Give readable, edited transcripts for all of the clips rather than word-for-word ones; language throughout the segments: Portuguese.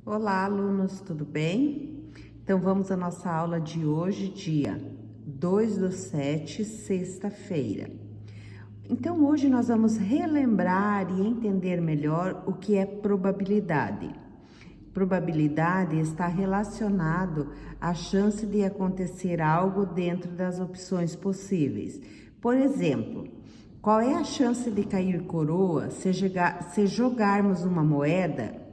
Olá, alunos, tudo bem? Então, vamos à nossa aula de hoje, dia 2/7, sexta-feira. Então, hoje nós vamos relembrar e entender melhor o que é probabilidade. Probabilidade está relacionado à chance de acontecer algo dentro das opções possíveis. Por exemplo, qual é a chance de cair coroa se jogarmos uma moeda?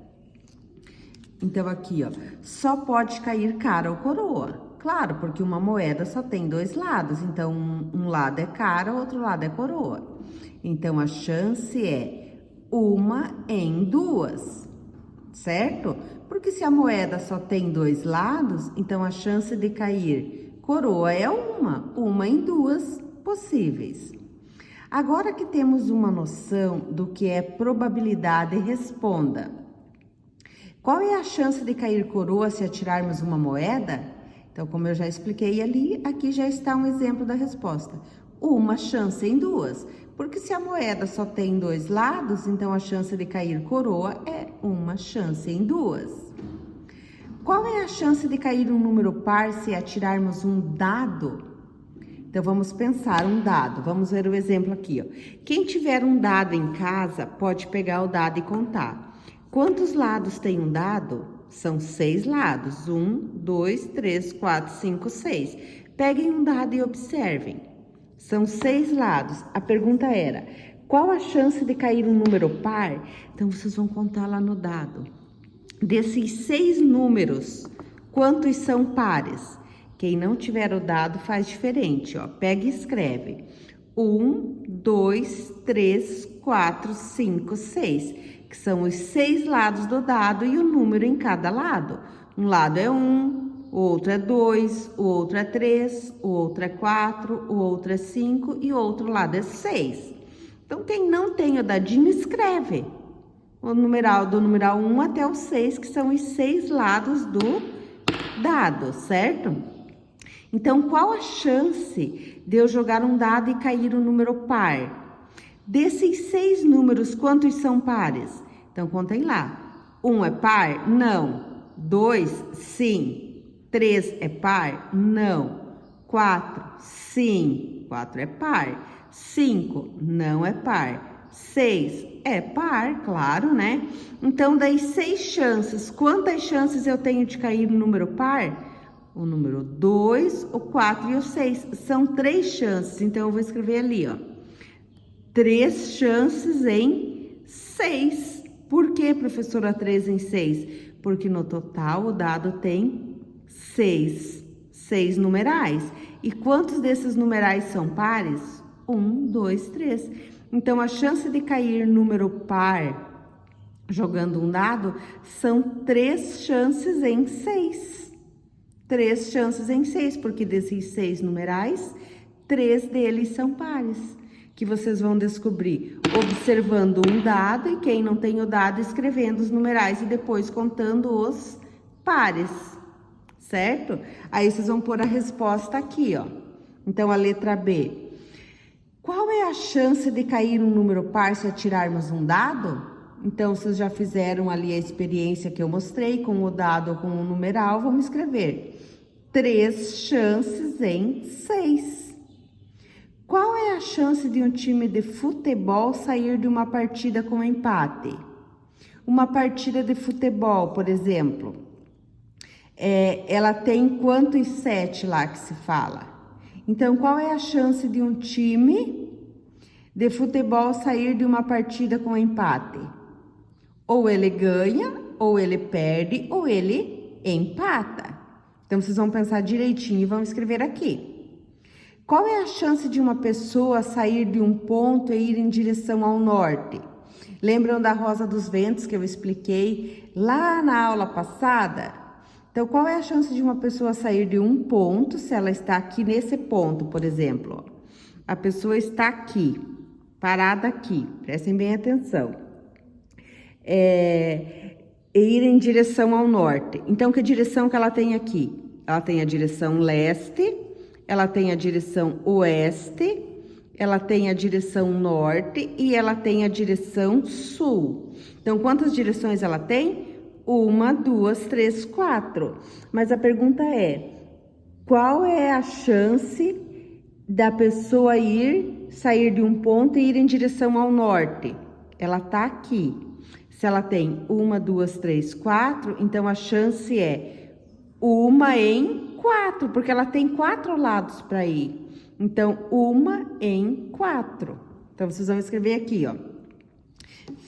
Então, aqui, ó, só pode cair cara ou coroa. Claro, porque uma moeda só tem dois lados. Então, um lado é cara, outro lado é coroa. Então, a chance é 1 em 2, certo? Porque se a moeda só tem dois lados, então a chance de cair coroa é 1 em 2 possíveis. Agora que temos uma noção do que é probabilidade, responda. Qual é a chance de cair coroa se atirarmos uma moeda? Então, como eu já expliquei ali, aqui já está um exemplo da resposta. 1 chance em 2. Porque se a moeda só tem dois lados, então a chance de cair coroa é 1 chance em 2. Qual é a chance de cair um número par se atirarmos um dado? Então, vamos pensar um dado. Vamos ver o exemplo aqui, ó. Quem tiver um dado em casa, pode pegar o dado e contar. Quantos lados tem um dado? São 6 lados. 1, 2, 3, 4, 5, 6. Peguem um dado e observem. São 6 lados. A pergunta era, qual a chance de cair um número par? Então, vocês vão contar lá no dado. Desses 6 números, quantos são pares? Quem não tiver o dado faz diferente, ó. Pega e escreve. 1, 2, 3, 4, 5, 6. Que são os 6 lados do dado e o número em cada lado. Um lado é 1, o outro é 2, o outro é 3, o outro é 4, o outro é 5 e o outro lado é 6. Então, quem não tem o dadinho, escreve o numeral do numeral 1 até o 6, que são os 6 lados do dado, certo? Então, qual a chance de eu jogar um dado e cair um número par? Desses 6 números, quantos são pares? Então, contem lá. 1 é par? Não. 2, sim. 3 é par? Não. 4, sim. 4 é par. 5 não é par. 6 é par, claro, né? Então, das 6 chances, quantas chances eu tenho de cair no número par? O número 2, o 4 e o 6. São 3 chances. Então, eu vou escrever ali, ó. 3 chances em 6. Por que, professora, 3 em 6? Porque no total o dado tem 6 numerais. E quantos desses numerais são pares? 1, 2, 3. Então, a chance de cair número par jogando um dado são 3 chances em 6. 3 chances em 6, porque desses 6 numerais, 3 deles são pares. Que vocês vão descobrir observando um dado e quem não tem o dado escrevendo os numerais e depois contando os pares, certo? Aí vocês vão pôr a resposta aqui, ó. Então, a letra B. Qual é a chance de cair um número par se atirarmos um dado? Então, vocês já fizeram ali a experiência que eu mostrei com o dado ou com o numeral, vamos escrever 3 chances em 6. Qual é a chance de um time de futebol sair de uma partida com empate? Uma partida de futebol, por exemplo, ela tem quantos 7 lá que se fala? Então, qual é a chance de um time de futebol sair de uma partida com empate? Ou ele ganha, ou ele perde, ou ele empata. Então, vocês vão pensar direitinho e vão escrever aqui. Qual é a chance de uma pessoa sair de um ponto e ir em direção ao norte? Lembram da Rosa dos Ventos que eu expliquei lá na aula passada? Então, qual é a chance de uma pessoa sair de um ponto, se ela está aqui nesse ponto, por exemplo? A pessoa está aqui, parada aqui, prestem bem atenção. E ir em direção ao norte. Então, que direção que ela tem aqui? Ela tem a direção leste, ela tem a direção oeste, ela tem a direção norte e ela tem a direção sul. Então, quantas direções ela tem? 1, 2, 3, 4. Mas a pergunta é, qual é a chance da pessoa sair de um ponto e ir em direção ao norte? Ela tá aqui. Se ela tem 1, 2, 3, 4, então a chance é 1 em 4, porque ela tem 4 lados para ir. Então, 1 em 4. Então, vocês vão escrever aqui, ó.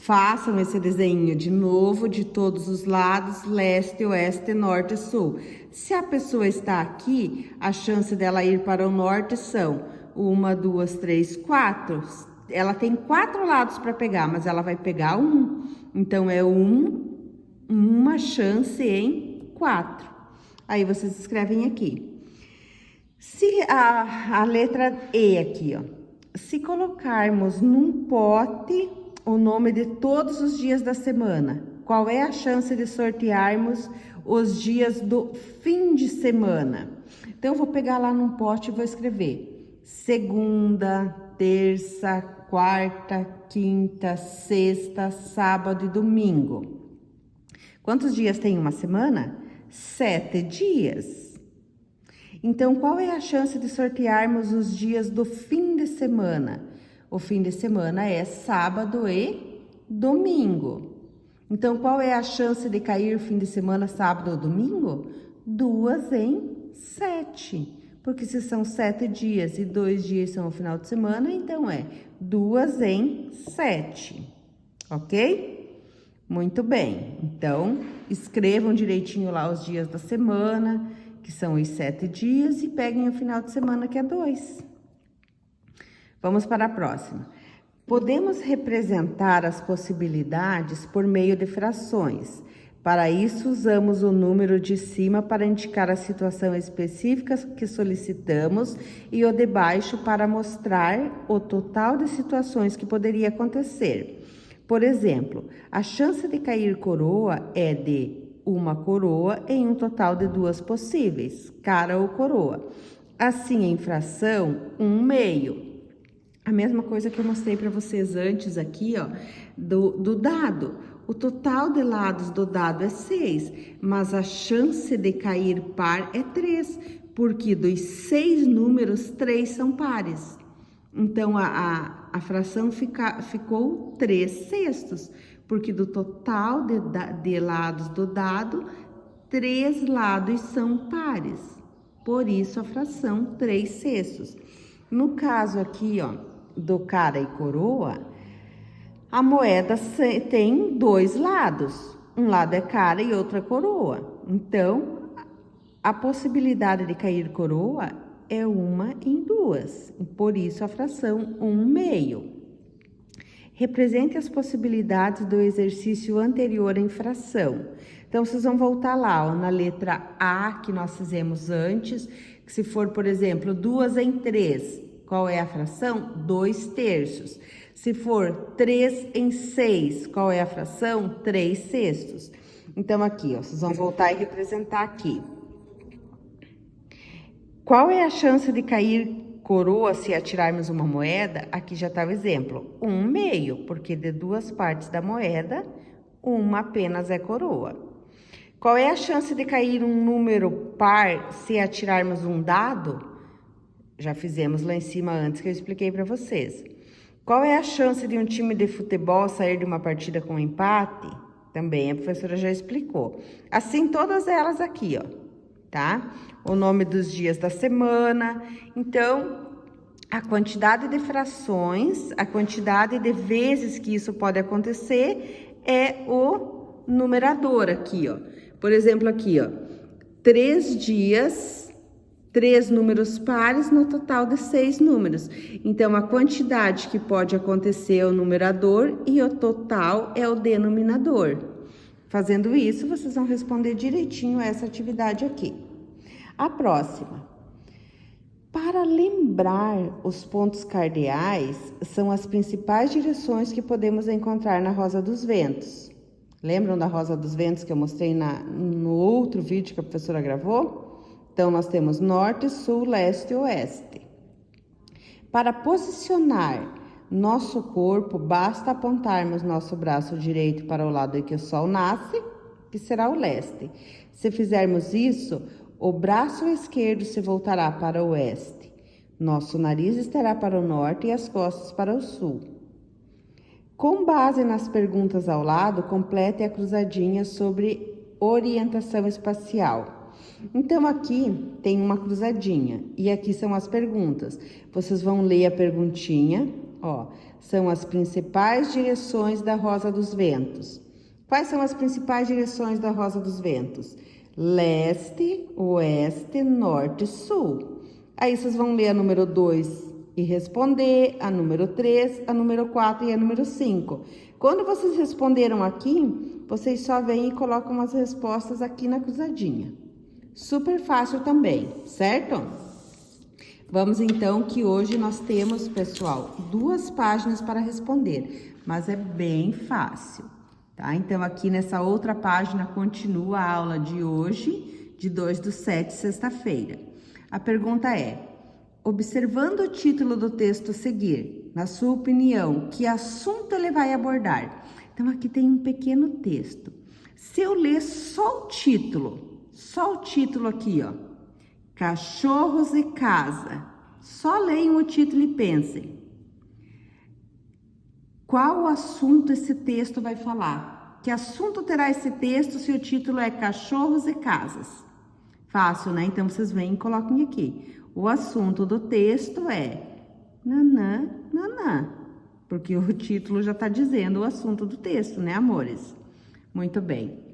Façam esse desenho de novo, de todos os lados, leste, oeste, norte e sul. Se a pessoa está aqui, a chance dela ir para o norte são 1, 2, 3, 4. Ela tem 4 lados para pegar, mas ela vai pegar 1. Então, é uma chance em 4. Aí, vocês escrevem aqui. Se a letra E aqui, ó. Se colocarmos num pote o nome de todos os dias da semana, qual é a chance de sortearmos os dias do fim de semana? Então, eu vou pegar lá num pote e vou escrever segunda, terça, quarta, quinta, sexta, sábado e domingo. Quantos dias tem uma semana? 7 dias. Então, qual é a chance de sortearmos os dias do fim de semana? O fim de semana é sábado e domingo. Então, qual é a chance de cair fim de semana, sábado ou domingo? 2 em 7. Porque se são 7 dias e 2 dias são o final de semana, então é 2 em 7. Ok? Muito bem. Então, escrevam direitinho lá os dias da semana, que são os 7 dias, e peguem o final de semana, que é 2. Vamos para a próxima. Podemos representar as possibilidades por meio de frações. Para isso, usamos o número de cima para indicar a situação específica que solicitamos e o de baixo para mostrar o total de situações que poderia acontecer. Por exemplo, a chance de cair coroa é de 1 coroa em um total de 2 possíveis, cara ou coroa. Assim, em fração, 1/2. A mesma coisa que eu mostrei para vocês antes aqui, ó, do dado. O total de lados do dado é 6, mas a chance de cair par é 3, porque dos 6 números, 3 são pares. Então, a fração ficou 3/6, porque do total de lados do dado, 3 lados são pares. Por isso, a fração 3/6. No caso aqui, ó, do cara e coroa, a moeda tem 2 lados. Um lado é cara e outro é coroa. Então, a possibilidade de cair coroa é 1 em 2. Por isso, a fração 1/2. Represente as possibilidades do exercício anterior em fração. Então, vocês vão voltar lá, ó, na letra A, que nós fizemos antes, que se for, por exemplo, 2 em 3, qual é a fração? 2/3. Se for 3 em 6, qual é a fração? 3/6. Então, aqui, ó, vocês vão voltar e representar aqui. Qual é a chance de cair coroa se atirarmos uma moeda? Aqui já está o exemplo. 1/2, porque de 2 partes da moeda, uma apenas é coroa. Qual é a chance de cair um número par se atirarmos um dado? Já fizemos lá em cima antes que eu expliquei para vocês. Qual é a chance de um time de futebol sair de uma partida com empate? Também a professora já explicou. Assim, todas elas aqui, ó, tá? O nome dos dias da semana. Então, a quantidade de frações, a quantidade de vezes que isso pode acontecer é o numerador aqui, ó. Por exemplo, aqui, ó, 3 dias... 3 números pares no total de 6 números. Então, a quantidade que pode acontecer é o numerador e o total é o denominador. Fazendo isso, vocês vão responder direitinho essa atividade aqui. A próxima. Para lembrar os pontos cardeais, são as principais direções que podemos encontrar na Rosa dos Ventos. Lembram da Rosa dos Ventos que eu mostrei no outro vídeo que a professora gravou? Então, nós temos norte, sul, leste e oeste. Para posicionar nosso corpo, basta apontarmos nosso braço direito para o lado em que o sol nasce, que será o leste. Se fizermos isso, o braço esquerdo se voltará para o oeste. Nosso nariz estará para o norte e as costas para o sul. Com base nas perguntas ao lado, complete a cruzadinha sobre orientação espacial. Então, aqui tem uma cruzadinha e aqui são as perguntas. Vocês vão ler a perguntinha, ó. São as principais direções da Rosa dos Ventos. Quais são as principais direções da Rosa dos Ventos? Leste, oeste, norte e sul. Aí vocês vão ler a número 2 e responder, a número 3, a número 4 e a número 5. Quando vocês responderam aqui, vocês só vêm e colocam as respostas aqui na cruzadinha. Super fácil também, certo? Vamos então que hoje nós temos, pessoal, 2 páginas para responder, mas é bem fácil, tá? Então, aqui nessa outra página continua a aula de hoje, de 2/7, sexta-feira. A pergunta é: observando o título do texto a seguir, na sua opinião, que assunto ele vai abordar? Então, aqui tem um pequeno texto. Se eu ler só o título aqui, ó, Cachorros e Casa, só leiam o título e pensem. Qual assunto esse texto vai falar? Que assunto terá esse texto se o título é Cachorros e Casas? Fácil, né? Então, vocês vêm e coloquem aqui. O assunto do texto é nanã, nanã, porque o título já está dizendo o assunto do texto, né, amores? Muito bem.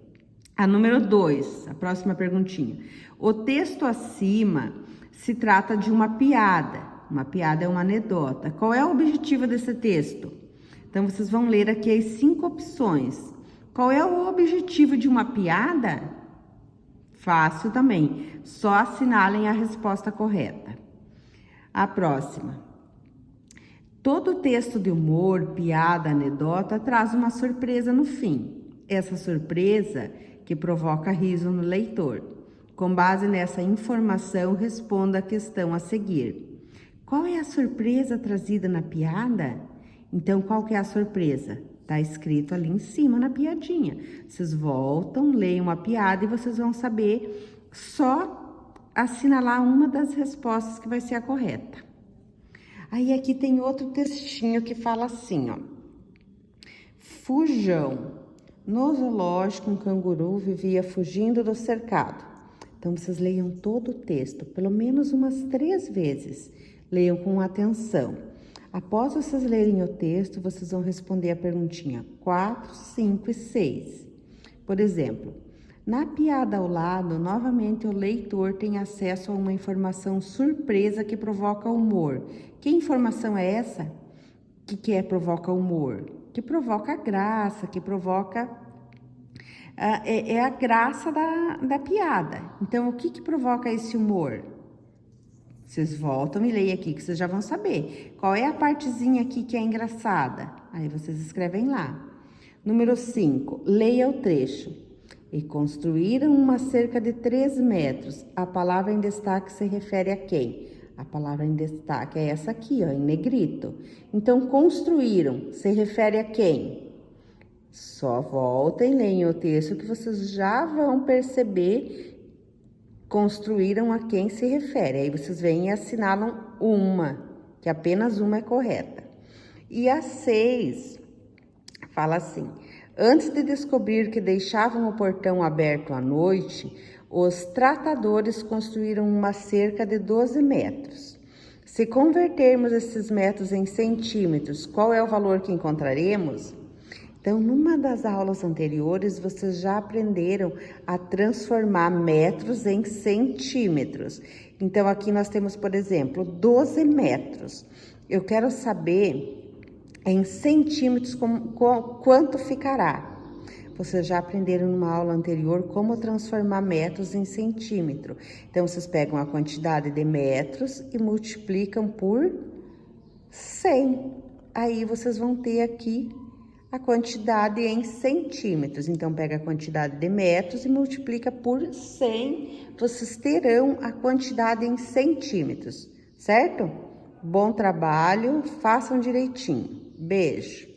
A número 2, a próxima perguntinha. O texto acima se trata de uma piada. Uma piada é uma anedota. Qual é o objetivo desse texto? Então, vocês vão ler aqui as 5 opções. Qual é o objetivo de uma piada? Fácil também. Só assinalem a resposta correta. A próxima. Todo texto de humor, piada, anedota traz uma surpresa no fim. Essa surpresa que provoca riso no leitor. Com base nessa informação, responda a questão a seguir. Qual é a surpresa trazida na piada? Então, qual que é a surpresa? Tá escrito ali em cima na piadinha. Vocês voltam, leiam a piada e vocês vão saber só assinalar uma das respostas que vai ser a correta. Aí aqui tem outro textinho que fala assim, ó. Fujão. No zoológico, um canguru vivia fugindo do cercado. Então, vocês leiam todo o texto, pelo menos umas 3 vezes. Leiam com atenção. Após vocês lerem o texto, vocês vão responder a perguntinha 4, 5 e 6. Por exemplo, na piada ao lado, novamente o leitor tem acesso a uma informação surpresa que provoca humor. Que informação é essa? Que é provoca humor? Que provoca graça, que provoca... É a graça da piada. Então, o que provoca esse humor? Vocês voltam e leem aqui, que vocês já vão saber. Qual é a partezinha aqui que é engraçada? Aí, vocês escrevem lá. Número 5, leia o trecho. E construíram uma cerca de 3 metros. A palavra em destaque se refere a quem? A palavra em destaque é essa aqui, ó, em negrito. Então, construíram, se refere a quem? Só voltem, leiam o texto que vocês já vão perceber. Construíram a quem se refere. Aí, vocês vêm e assinalam uma, que apenas uma é correta. E a 6 fala assim: antes de descobrir que deixavam o portão aberto à noite, os tratadores construíram uma cerca de 12 metros. Se convertermos esses metros em centímetros, qual é o valor que encontraremos? Então, numa das aulas anteriores, vocês já aprenderam a transformar metros em centímetros. Então, aqui nós temos, por exemplo, 12 metros. Eu quero saber em centímetros quanto ficará. Vocês já aprenderam numa aula anterior como transformar metros em centímetro. Então, vocês pegam a quantidade de metros e multiplicam por 100. Aí, vocês vão ter aqui a quantidade em centímetros. Então, pega a quantidade de metros e multiplica por 100. Vocês terão a quantidade em centímetros, certo? Bom trabalho, façam direitinho. Beijo!